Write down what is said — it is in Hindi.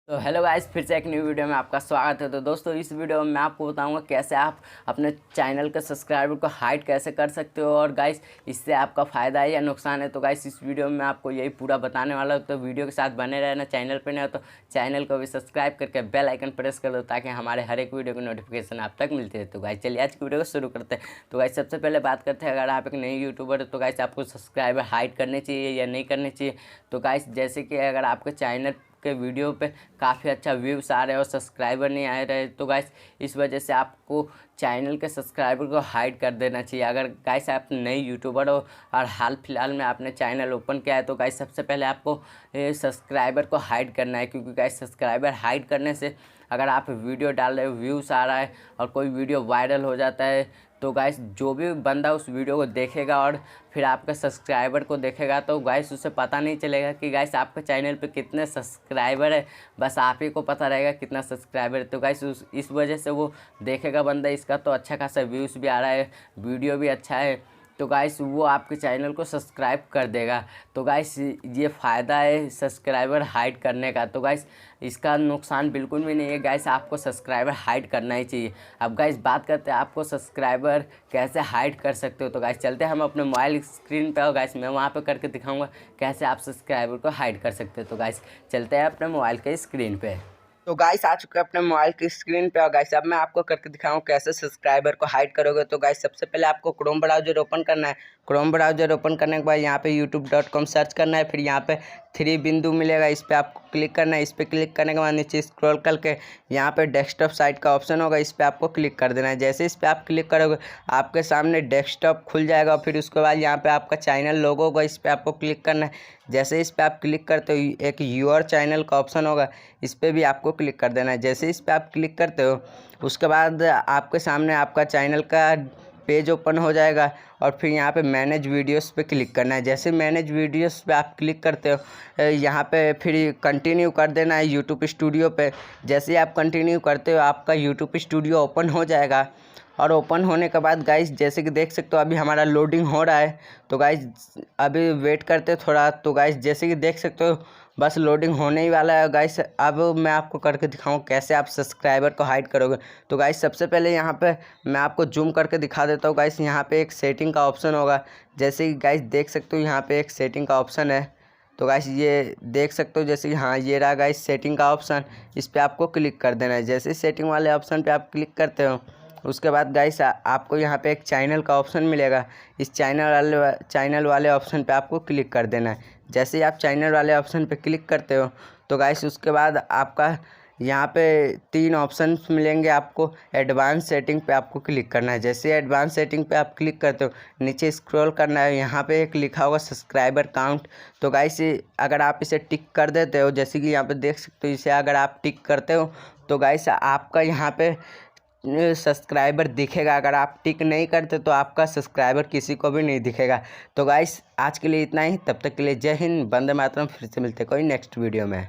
तो हेलो गाइस, फिर से एक न्यू वीडियो में आपका स्वागत है। तो दोस्तों, इस वीडियो में मैं आपको बताऊंगा कैसे आप अपने चैनल के सब्सक्राइबर को हाइड कैसे कर सकते हो और गाइस इससे आपका फ़ायदा है या नुकसान है। तो गाइस इस वीडियो में मैं आपको यही पूरा बताने वाला हूँ। तो वीडियो के साथ बने रहना। चैनल पर नहीं हो तो चैनल को भी सब्सक्राइब करके बेल आइकन प्रेस कर दो ताकि हमारे हर एक वीडियो की नोटिफिकेशन आप तक मिलती है। तो गाइस चलिए आज की वीडियो को शुरू करते हैं। तो गाइस सबसे पहले बात करते हैं, अगर आप एक नई यूट्यूबर है तो गाइस आपको सब्सक्राइबर हाइड करने चाहिए या नहीं करने चाहिए। तो गाइस जैसे कि अगर आपके चैनल के वीडियो पे काफ़ी अच्छा व्यूज़ आ रहे हैं और सब्सक्राइबर नहीं आ रहे तो गाइस इस वजह से आपको चैनल के सब्सक्राइबर को हाइड कर देना चाहिए। अगर गाइस आप नई यूट्यूबर हो और हाल फिलहाल में आपने चैनल ओपन किया है तो गाइस सबसे पहले आपको सब्सक्राइबर को हाइड करना है, क्योंकि गाइस सब्सक्राइबर हाइड करने से अगर आप वीडियो डाल रहे हो, व्यूज़ आ रहा है और कोई वीडियो वायरल हो जाता है तो गाइस जो भी बंदा उस वीडियो को देखेगा और फिर आपके सब्सक्राइबर को देखेगा तो गाइस उसे पता नहीं चलेगा कि गाइस आपके चैनल पे कितने सब्सक्राइबर है, बस आप ही को पता रहेगा कितना सब्सक्राइबर है। तो गाइस इस वजह से वो देखेगा बंदा, इसका तो अच्छा खासा व्यूज़ भी आ रहा है, वीडियो भी अच्छा है, तो गाइस वो आपके चैनल को सब्सक्राइब कर देगा। तो गाइस ये फ़ायदा है सब्सक्राइबर हाइड करने का। तो गाइस इसका नुकसान बिल्कुल भी नहीं है। गाइस आपको सब्सक्राइबर हाइड करना ही चाहिए। अब गाइस बात करते हैं आपको सब्सक्राइबर कैसे हाइड कर सकते हो। तो गाइस चलते हैं हम अपने मोबाइल स्क्रीन पे, और गाइस मैं वहाँ पे करके दिखाऊंगा कैसे आप सब्सक्राइबर को हाइड कर सकते हो। तो गाइस चलते हैं अपने मोबाइल के स्क्रीन पे। तो गाइस आ चुके हैं अपने मोबाइल की स्क्रीन पे, और गाइस अब मैं आपको करके दिखाऊं कैसे सब्सक्राइबर को हाइड करोगे। तो गाइस सबसे पहले आपको क्रोम ब्राउज़र ओपन करना है। क्रोम ब्राउज़र ओपन करने के बाद यहाँ पे youtube.com सर्च करना है। फिर यहाँ पे 3 बिंदु मिलेगा, इस पर आपको क्लिक करना है। इस पर क्लिक करने के बाद नीचे स्क्रॉल करके यहाँ पे डेस्कटॉप साइट का ऑप्शन होगा, इस पर आपको क्लिक कर देना है। जैसे इस पर आप क्लिक करोगे आपके सामने डेस्कटॉप खुल जाएगा। फिर उसके बाद यहाँ पे आपका चैनल लोगो होगा, इस पर आपको क्लिक करना है। जैसे इस पर आप क्लिक करते हो एक यूर चैनल का ऑप्शन होगा, इस पर भी आपको क्लिक कर देना है। जैसे इस पर आप क्लिक करते हो उसके बाद आपके सामने आपका चैनल का पेज ओपन हो जाएगा, और फिर यहाँ पे मैनेज वीडियोस पे क्लिक करना है। जैसे मैनेज वीडियोस पे आप क्लिक करते हो यहाँ पे फिर कंटिन्यू कर देना है यूट्यूब स्टूडियो पे। जैसे ही आप कंटिन्यू करते हो आपका यूट्यूब स्टूडियो ओपन हो जाएगा, और ओपन होने के बाद गाइस जैसे कि देख सकते हो अभी हमारा लोडिंग हो रहा है। तो गाइस अभी वेट करते थोड़ा। तो गाइस जैसे कि देख सकते हो बस लोडिंग होने ही वाला है। गाइस अब मैं आपको करके दिखाऊं कैसे आप सब्सक्राइबर को हाइड करोगे। तो गाइस सबसे पहले यहाँ पे मैं आपको जूम करके दिखा देता हूँ। गाइस यहाँ पे एक सेटिंग का ऑप्शन होगा, जैसे कि गाइस देख सकते हो यहाँ पे एक सेटिंग का ऑप्शन है। तो गाइस ये देख सकते हो जैसे कि हाँ ये रहा गाइस सेटिंग का ऑप्शन, इस पर आपको क्लिक कर देना है। जैसे सेटिंग वाले ऑप्शन पे आप क्लिक करते हो उसके बाद गाइस आपको यहाँ पे एक चैनल का ऑप्शन मिलेगा, इस चैनल वाले ऑप्शन पे आपको क्लिक कर देना है। जैसे ही आप चैनल वाले ऑप्शन पे क्लिक करते हो तो गाइस उसके बाद आपका यहाँ पे 3 ऑप्शंस मिलेंगे आपको। एडवांस सेटिंग पे आपको क्लिक करना है। जैसे एडवांस सेटिंग पे आप क्लिक करते हो नीचे स्क्रॉल करना है, यहाँ पे एक लिखा होगा सब्सक्राइबर काउंट। तो गाइस अगर आप इसे टिक कर देते हो, जैसे कि यहाँ पे देख सकते हो, इसे अगर आप टिक करते हो तो गाइस आपका यहाँ पे सब्सक्राइबर दिखेगा। अगर आप टिक नहीं करते तो आपका सब्सक्राइबर किसी को भी नहीं दिखेगा। तो गाइस आज के लिए इतना ही, तब तक के लिए जय हिंद, वंदे मातरम। फिर से मिलते कोई नेक्स्ट वीडियो में।